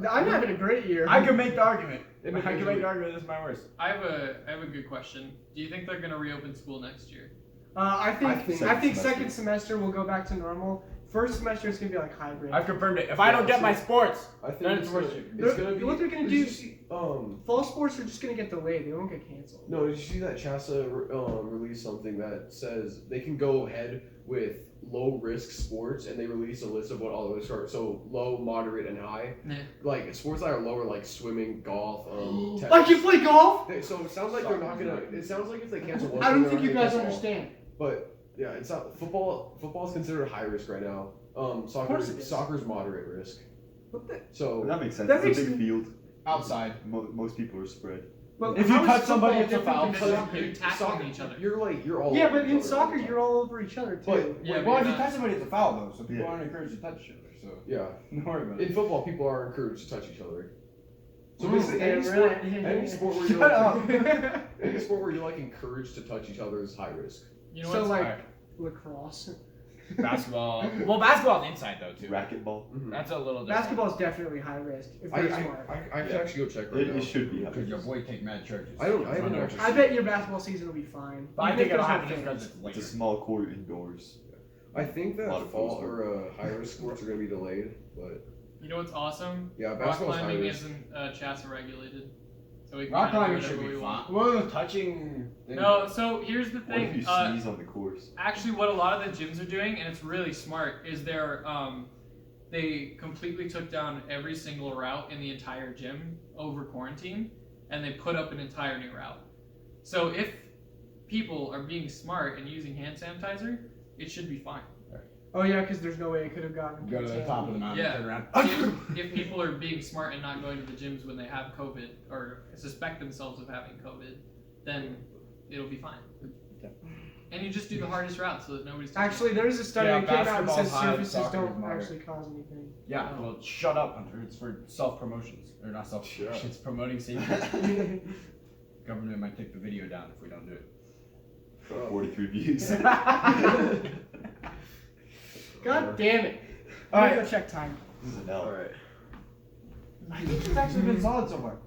I'm having a great year. I could make the argument. I could Individually. make the argument this is my worst. I have a good question. Do you think they're gonna reopen school next year? I think Second second semester will go back to normal. First semester is gonna be like hybrid. I've confirmed it. If I don't get my sports, I think then it's it's worse. gonna, They're- it's gonna be. what they're gonna did do- you see, Fall sports are just gonna get delayed. They won't get canceled. no, did you see that CHASA released something that says they can go ahead with low risk sports, and they release a list of what all those are. So low, moderate, and high. Yeah. Like sports that are lower, like swimming, golf, tennis. I can play golf. So it sounds like they're not gonna. It sounds like if they cancel one, I don't they're think not you gonna guys cancel all. understand. But yeah, it's not football. Football is considered high risk right now. course it is. Soccer's moderate risk. What the? So That makes sense. That It's a makes- big field. Outside. Most people are spread. But If you how is touch somebody, football it's a foul. different than Because soccer? you're tackling each other. You're all. Yeah, over but each in other soccer, all the you're all over each other too. But- Yeah, Well, if you but touch somebody, it's a foul though, so people Yeah. aren't encouraged to touch each other. So time. Yeah. don't worry about In it. football, people are encouraged to touch each other. So Ooh, basically, yeah, any sport where you're Shut like, any sport where you're like encouraged to touch each other is high risk. You know So what's like Alright. lacrosse. Basketball. Well, basketball's inside though too. Racquetball. That's a little different. Basketball is definitely high risk if I you're smart. can actually go check right It now. should be. Because your boy take mad charges. I haven't actually. I bet your basketball season will be fine. But I Even think if it'll there's no happen just because fans. it's later. It's a small court indoors. I think A lot that of fall those or high risk sports are going to be delayed, but You know what's awesome? yeah, Rock basketball's high climbing risk. isn't CHASA regulated, so we can Rock kinda climbing do should whatever be we fine. want. Well, the touching. No, so here's the What if you thing. sneeze on the course? Actually, what a lot of the gyms are doing, and it's really smart, is they completely took down every single route in the entire gym over quarantine, and they put up an entire new route. So if people are being smart and using hand sanitizer, it should be fine. Oh yeah, because there's no way it could have gotten. Go to the top of the mountain, Yeah. turn around. If people are being smart and not going to the gyms when they have COVID or suspect themselves of having COVID, then it'll be fine. And you just do the hardest route so that nobody's touching Actually, there's a study Yeah, that came out and says basketball's high, surfaces soccer is don't moderate. actually cause anything. Yeah, well, shut up, Hunter. It's for self promotions. Or not self promotions, it's promoting safety. Government might take the video down if we don't do it. 43 views. God damn it! All I'm gonna right. go check time. This is an L. Alright. I think it's actually been solid so far.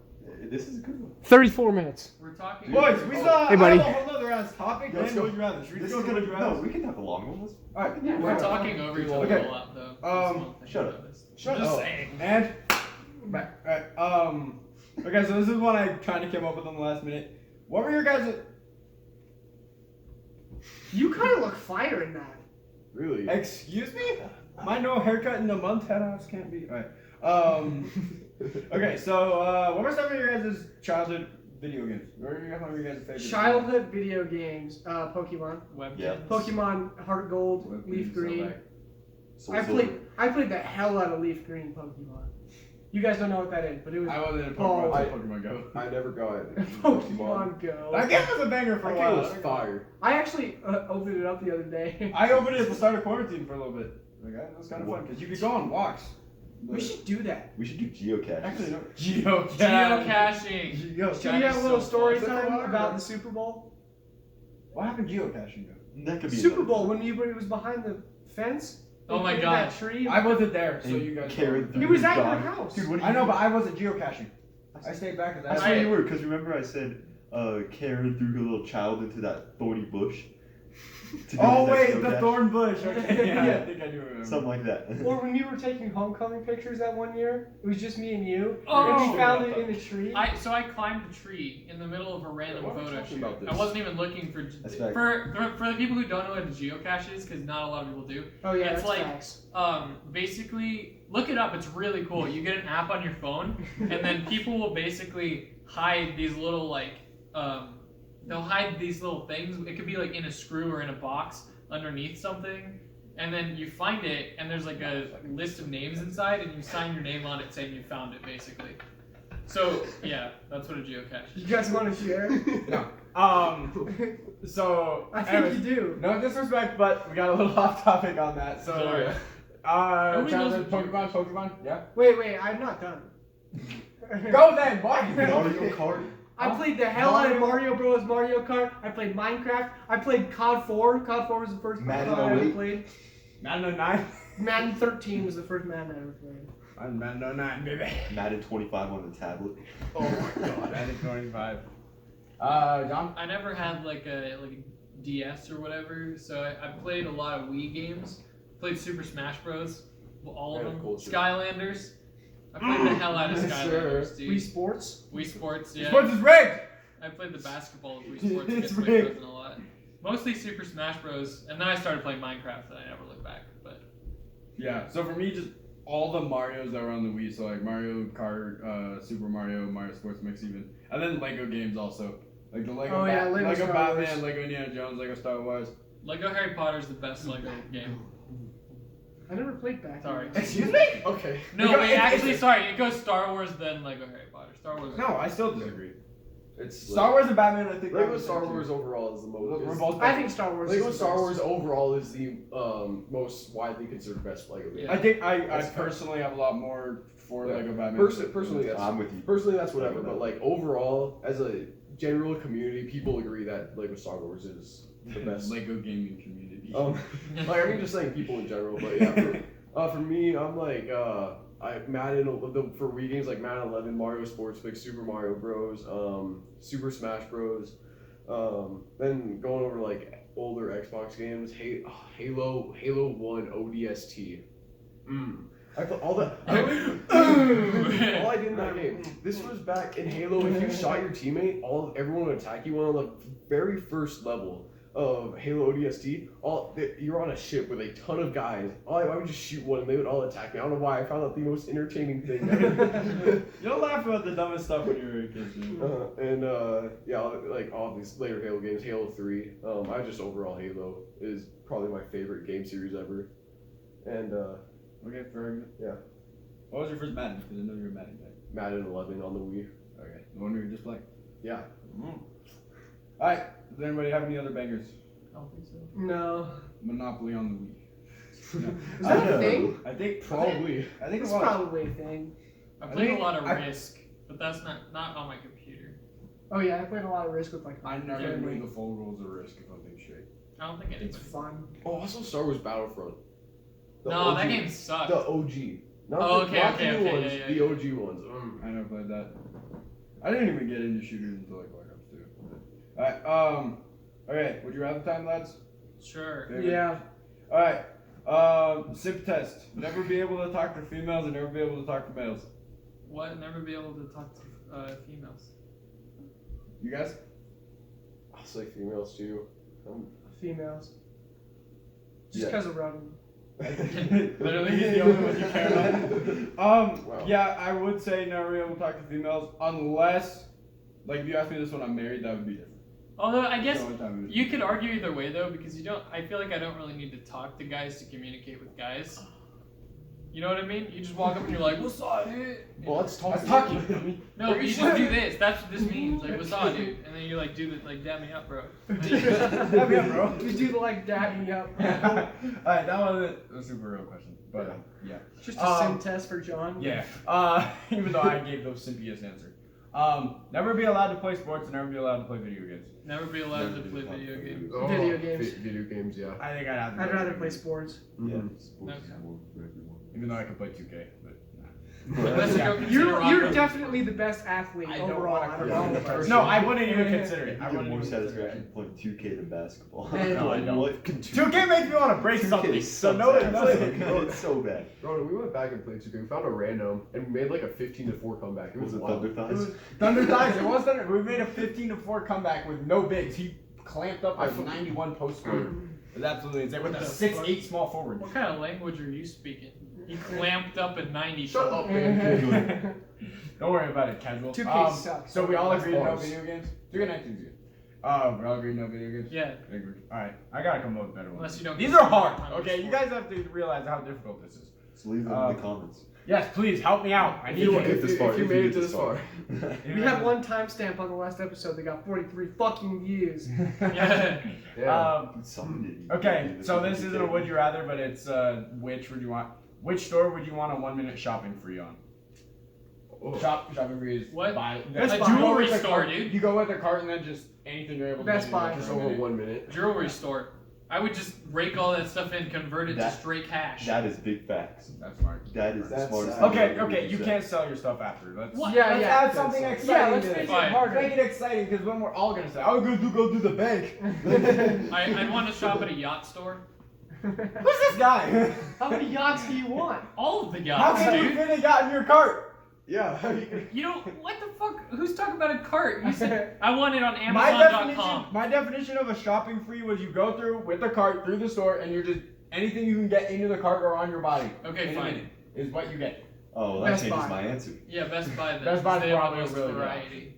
This is a good one. 34 minutes. We're talking. Boys, we still Hey, buddy. I have a whole other ass topic. Let's and go. would you rather. Should we This go is to gonna would you no. rather? We can have a long one. Alright. Yeah, We're talking over each other Okay. a lot, though. Um, That's one thing shut I've up. noticed. Shut Just up. saying. And back. Okay, so this is one I kind of came up with on the last minute. What were your guys'? You kind of look fire in that. Really? Excuse me? My no haircut in a month head ass can't be. Alright. Okay, so what were some of your guys' childhood video games? What were some of your guys' favorite? Childhood video games. Pokemon. Webkins. Yeah. Pokemon Heart Gold, Webkins, Leaf Green. Soul I Silver. played the hell out of Leaf Green Pokemon. You guys don't know what that is, but it was I wasn't in Oh. Pokemon until Pokemon Go. I never got Pokemon Go. That game was a banger for That a game while. was fire. I actually opened it up the other day. I opened it at the start of quarantine for a little bit. Like, that was kind of fun because you could go on walks. We should do that. We should do geocache. Actually, no. Geocaching. Should we have a little story time about the Super Bowl? What happened to geocaching though? That could be Super another Bowl one. when it was behind the fence. Oh my in God. That tree. I wasn't there, so And you guys. carried through It was the at your dog. house. Dude, what do I you know, do? but I wasn't geocaching. I stayed back because That's I. where you were, because remember I said Karen threw her little child into that thorny bush? To do Oh the wait, next the geocache? thorn bush. Okay, yeah, Yeah. I think I do remember. Something like that. Or when you were taking homecoming pictures that one year, it was just me and you, Oh. and we found it in a tree. So I climbed the tree in the middle of a random Why are we photo talking shoot. about this? I wasn't even looking for That's fact. for the people who don't know what a geocache is, because not a lot of people do. Oh yeah, It's that's like- facts. Basically, look it up. It's really cool. You get an app on your phone, and then people will basically hide these little they'll hide these little things. It could be like in a screw or in a box underneath something, and then you find it, and there's like a list of names inside, and you sign your name on it saying you found it, basically. So yeah, that's what a geocache You is. guys want to share? No. So. I think anyways, you do. No disrespect, but we got a little off topic on that. So. Sorry. Nobody Childhood knows what Pokemon. Yeah. Wait, I'm not done. Go then. Why? Mario Kart. I played the hell out of Mario Bros. Mario Kart. I played Minecraft. I played COD 4. COD 4 was the first Madden COD I ever 08. played. Madden 09. Madden 13 was the first Madden I ever played. I'm Madden 09, baby. Madden 25 on the tablet. Oh my god. Madden 25. John. I never had like a DS or whatever, so I played a lot of Wii games. Played Super Smash Bros. All of Yeah, them. culture. Skylanders. I played the hell out of Yes, Skylanders, sir. dude. Wii Sports. Wii Sports, yeah. Sports is rigged. I played the basketball of Wii Sports. It's against my rigged. cousin a lot. Mostly Super Smash Bros. And then I started playing Minecraft, and I never looked back. But Yeah. So for me, just all the Mario's that were on the Wii. So like Mario Kart, Super Mario, Mario Sports Mix, even, and then Lego games also. Like the Lego, Oh, yeah, Lego Lego Star Batman, Wars. Lego Indiana Jones, Lego Star Wars. Lego Harry Potter's the best Lego game. I never played back. Sorry. Excuse me? Okay. No, It go- wait, it- actually, it- sorry. It goes Star Wars, then Lego Harry Potter. Star Wars. No, I still disagree. It's Star Wars and Batman, I think. Lego Star Wars overall is the We're most. both I think Star Wars. Lego is the Star best. Wars overall is the most widely considered best Lego game. Yeah. I think I That's fair. personally have a lot more for Yeah. Lego Batman. Personally, that's I'm with you. Personally, that's whatever. But like overall, as a general community, people agree that Lego Star Wars is the best. Lego gaming community. Like I'm just saying people in general, but yeah. For me, I'm like Madden for Wii games like Madden 11, Mario Sports Mix, Super Mario Bros, Super Smash Bros. Then going over like older Xbox games, Halo 1 ODST. I put all that. All I did in that game. This was back in Halo. If you shot your teammate, everyone would attack you on the very first level of Halo ODST. You're on a ship with a ton of guys. I would just shoot one and they would all attack me. I don't know why. I found that the most entertaining thing ever. You'll laugh about the dumbest stuff when you're a kid, dude. Yeah, like all these later Halo games, Halo 3. I just overall Halo is probably my favorite game series ever. And Okay, for Yeah. What was your first Madden? Because I know you're a Madden guy. Madden 11 on the Wii. Okay, the one we were just playing. Yeah. Alright, does anybody have any other bangers? I don't think so. No. Monopoly on the Wii. Is that a thing? I think Probably. I think It's it was. probably a thing. I I played think a lot of I- Risk, but that's not on my computer. Oh yeah, I played a lot of Risk with like. I never Yeah. knew the full rules of Risk, if I'm being straight. I don't think It's anybody. fun. Oh, also Star Wars Battlefront. The No, OG. that game sucked. The OG. Not Oh, the, okay, not okay, the new okay, ones, yeah, the yeah. OG ones. I never played that. I didn't even get into shooters until like Black Ops 2. Alright, okay, would you rather time, lads? Sure. Favorite? Yeah. Alright, sip test. Never be able to talk to females and never be able to talk to males. What? Never be able to talk to females. You guys? I'll say females too. Females. Just Yeah. because of Ronan. Literally, he's the only one you care about. Wow. Yeah, I would say never be able to talk to females unless, like, if you ask me this when I'm married, that would be different. Although I guess The only time it would- you could argue either way though, because you don't. I feel like I don't really need to talk to guys to communicate with guys. You know what I mean? You just walk up and you're like, "What's up, dude?" Well, let's talk. That's talking. No, but you just do this. That's what this means. Like, "What's up, dude?" And then you like do the like, "Dab me up, bro." Dab me up, bro. We do the like dabbing me up. Alright, that wasn't a super real question, but yeah. Just a sim test for John. Yeah. Even though I gave the simpiest answer. Never be allowed to play sports and never be allowed to play video games. Never be allowed to play video games. Oh, Video games. Video games, yeah. I think I'd have to. I'd go rather video play games. sports. Yeah. Mhm. Sports is Okay. more for everyone. Even though I could play 2K, but Unless you Yeah. go consider You're Rocket. definitely the best athlete I don't overall. wanna out of Yeah. all of us. no, I wouldn't even consider it. You I get wouldn't more even consider satisfaction it. playing 2K than basketball. No, I don't. What can 2K makes me want to break 2K something. So sucks no, it ass. doesn't. It's so bad. Bro, we went back and played 2K. We found a random and we made like a 15-4 comeback. It was Was it wild. Thunder It Thighs? was Thunder Thighs. It was Thunder. We made a 15-4 comeback with no bigs. He clamped up a 91 post scorer. It was absolutely insane with a What the 6'8" small forward. What kind of language are you speaking? He clamped up at 90. Shut up, man. Don't worry about it, casual. 2K sucks. So we all That's agreed no bars. video games? 2K19's good. We all agreed no video games? Yeah, Agreed. Alright, I gotta come up with better ones. unless you don't. These are hard, consider okay? You guys have to realize how difficult this is. So leave them in the comments. Yes, please, help me out. I If need you, you. get this far, if you if made you it get to this this far. We have one timestamp on the last episode that got 43 fucking views. Yeah. Yeah. Okay, so this isn't a would you rather, but it's which store would you want a 1 minute shopping free on? Oh. Shopping free is What? buy. Best A Buy. jewelry You go with the store, cart- dude. You go with a cart and then just anything you're able to Best get Buy. in Just for a over minute. 1 minute. Jewelry store. I would just rake all that stuff in, convert it to That- straight cash. That is big facts. That's smart. That is the That's smartest sad. thing Okay, I've ever okay, you said. can't sell your stuff after. Let's What? Yeah, let's yeah. add something Yeah, exciting. let's to make this. it Fine. harder. Make it exciting because then we're all gonna say, "Oh, go do the bank." I'd want to shop at a yacht store. Who's this guy? How many yachts do you want? All of the How yachts, can you dude. fit a yacht in your cart? Yeah. You know, what the fuck? Who's talking about a cart? You said, I want it on My Amazon.com. definition of a shopping free was you go through with the cart through the store and you're just anything you can get into the cart or on your body. Okay, in a fine. minute is what you get. Oh, well, that Best changes Buy. my answer. Yeah, Best Buy then. Best Buy's They have the probably most really good variety.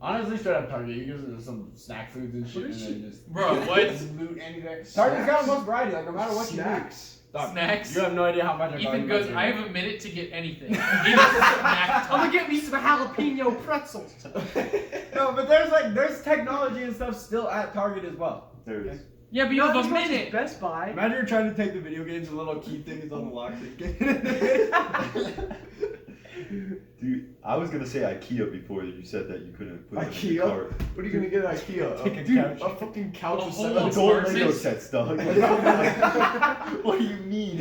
Honestly, straight up Target. You give some snack foods and shit, What and is then just Bro, what? loot anything. Target's got the most variety. Like no matter what Snacks. Dog, Snacks? You have no idea how much. I Ethan value goes, my I cereal. have a minute to get anything. Give me snack I'm gonna time. get me some jalapeno pretzels. No, but there's technology and stuff still at Target as well. There it is. Yeah, but you Not have as a much as minute. Best Buy. Imagine you're trying to take the video games, the little key thing is on the lock. Dude, I was gonna say IKEA before you said that you couldn't put them in the IKEA? cart. What are you gonna get at IKEA? Take a Dude, couch. a fucking couch A with whole seven It's all apartment? Lego sets, dog. What do you mean?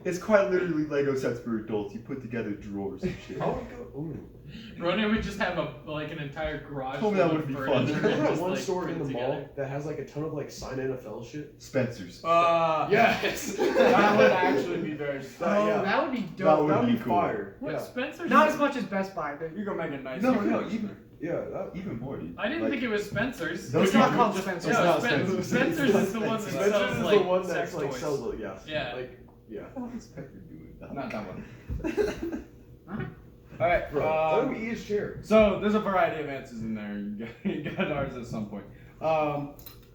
It's quite literally Lego sets for adults. You put together drawers and shit. How would it go? Ooh. Ronan would just have an entire garage Told me that full of wouldn't be fun. furniture Remember and that just, one like, store put in the it mall together. that has like a ton of like signed NFL shit? Spencer's. Yes. That would actually be very. Oh, yeah. that would be That dope. would That would be be cool. fire. What, Yeah. Spencer's? Not as much as Best Buy. But You can make it nice. No, You can no, make it even- nice. Yeah. That, Even more, dude. I didn't Like, think it was Spencer's. Those It's not are called just- Spencer's. It's No, not Spencer's. Spencer's. Spencer's is the one that Spencer's sells is like the one sex that's like toys. sells it. Yeah. Yeah. Like yeah. What is Spencer doing? Not that one. Alright, Bro, let him eat his chair. so there's a variety of answers in there. You got ours at some point.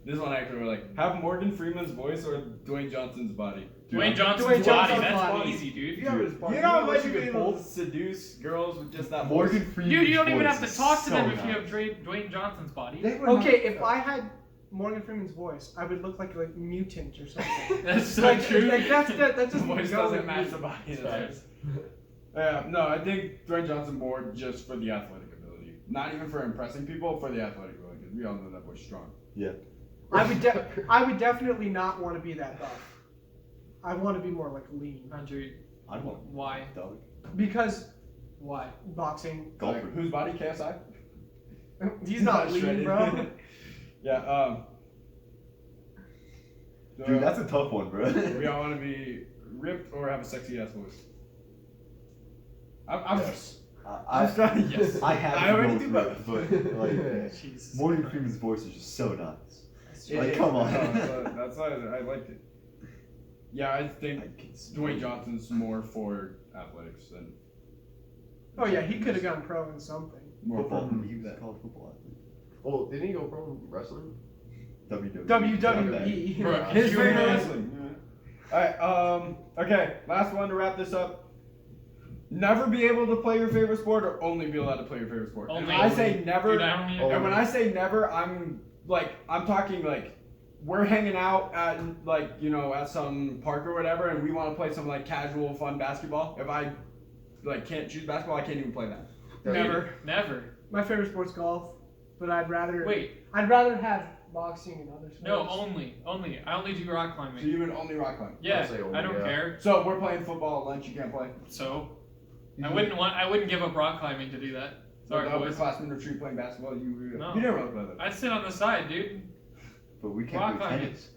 This one actually we're like, have Morgan Freeman's voice or Dwayne Johnson's body? Dude, Dwayne I'm- Johnson's Dwayne body, Johnson's that's body. easy, If dude. you have his body, You know how much you you get can able to both. seduce girls with just that Morgan voice? Freeman's Dude, you don't even voice have to is talk to them so if you nice. have Dwayne Johnson's body. They would Okay, not- if I had Morgan Freeman's voice, I would look like a mutant or something. That's so like, true. like that's that The doesn't voice go doesn't with match me. the body. That's That's no, I think Dwayne Johnson more just for the athletic ability. Not even for impressing people, for the athletic ability. Because we all know that boy's strong. I would definitely not want to be that buff. I want to be more like lean Andrew, I'd want why? dog. because Why? boxing. Golfer. Like, whose body? KSI? He's not lean, shredded. bro. Yeah, Dude, that's a tough one, bro. we all want to be ripped or have a sexy ass voice. I'm Yes. I'm trying. Yes. I have I to already go do with Rick, but like Jesus Morgan Christ. Freeman's voice is just so nice. this. Like, come on. That's why I liked it. Yeah, I think Dwayne Johnson's more for athletics than Oh yeah, he could have gone pro in something. more Football. for He was that. called football athlete. Oh, didn't he go pro wrestling? WWE. Bro, His you favorite man. wrestling. Alright, okay, last one to wrap this up. Never be able to play your favorite sport or only be allowed to play your favorite sport. Only. And I say never, Dude, I don't need and when I say never, I'm talking like we're hanging out at like, you know, at some park or whatever and we want to play some like casual fun basketball. If I like can't choose basketball, I can't even play that. Never. My favorite sport's golf, but I'd rather Wait, have boxing and other sports. no, only. I only do rock So climbing. you would only rock climb. Yeah, I'd say only, I don't yeah. care. So we're playing football at lunch, you can't play. So I wouldn't give up rock climbing to do that. Sorry, the boys. upperclassmen retreat playing basketball, you No. never really play that. I'd sit on the side, dude. But we Rock can't play climbing. tennis.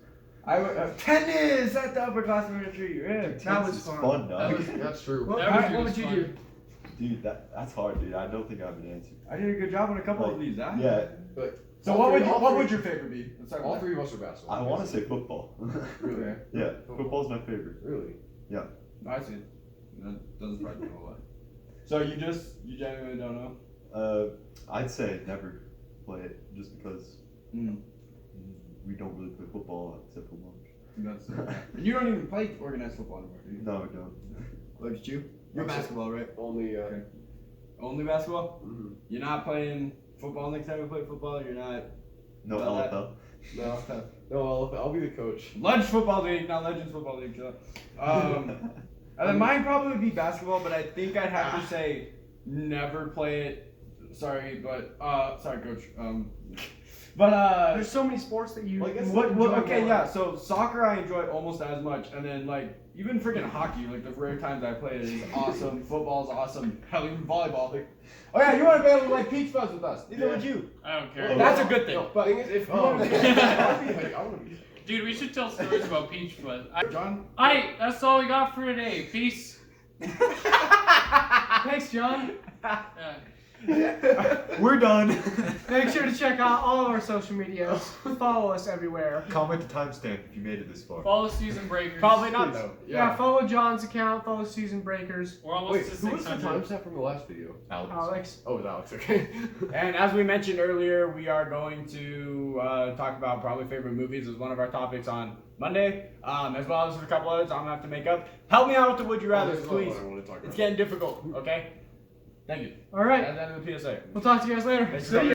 I would tennis at the upperclassmen retreat. Yeah. Dude, That tennis was is fun. fun, That dog. was, that's true. What, That what was would you fun. do? Dude, that's hard, dude. I don't think I have an answer. I did a good job on a couple of Like, these, huh? Yeah, So All what three- would all what three- would your favorite be? Let's start with All that. three of us are basketball. I want to say football. Really? Yeah, football's my favorite. Really? I see. That doesn't surprise me a whole lot. So you genuinely don't know? I'd say never play it just because Mm. we don't really play football except for lunch. That's and you don't even play organized football anymore, do you? No, we don't. Look at you. You're basketball, right? Only. Okay. Only basketball? Mhm. You're not playing football next time we play football? You're not No Well, that- LFL. No, I'll be the coach. Lunch football league, not Legends football league. Chill out. And then mine probably would be basketball, but I think I'd have to say never play it. Sorry, but sorry, coach. But There's so many sports that you. Well, I guess what? enjoy Okay, more. yeah. So soccer I enjoy almost as much, and then like even freaking hockey, like the rare times I play it is awesome. Football's awesome. Hell, even volleyball. Like, oh yeah, you want to be able to like peach fuzz with us? Neither would you. I don't care. Well, That's a good thing. No, But thing is, if you wanna be- I want to be. Dude, we should tell stories about Peach Fuzz. John. Alright, that's all we got for today. Peace. Thanks, John. We're done. Make sure to check out all of our social medias. Follow us everywhere. Comment the timestamp if you made it this far. Follow Season Breakers. Probably not though. Yeah, follow John's account. Follow Season Breakers. We're almost Wait, to who was the 600. timestamp from the last video? Alex. Oh, it was Alex. Okay. And as we mentioned earlier, we are going to talk about probably favorite movies as one of our topics on Monday, as well as a couple others I'm gonna have to make up. Help me out with the would you rather, There's another please. one I want to talk about. It's getting difficult. Okay. Thank you. All right. That's the end of the PSA. We'll talk to you guys later. Thanks for See ya. coming.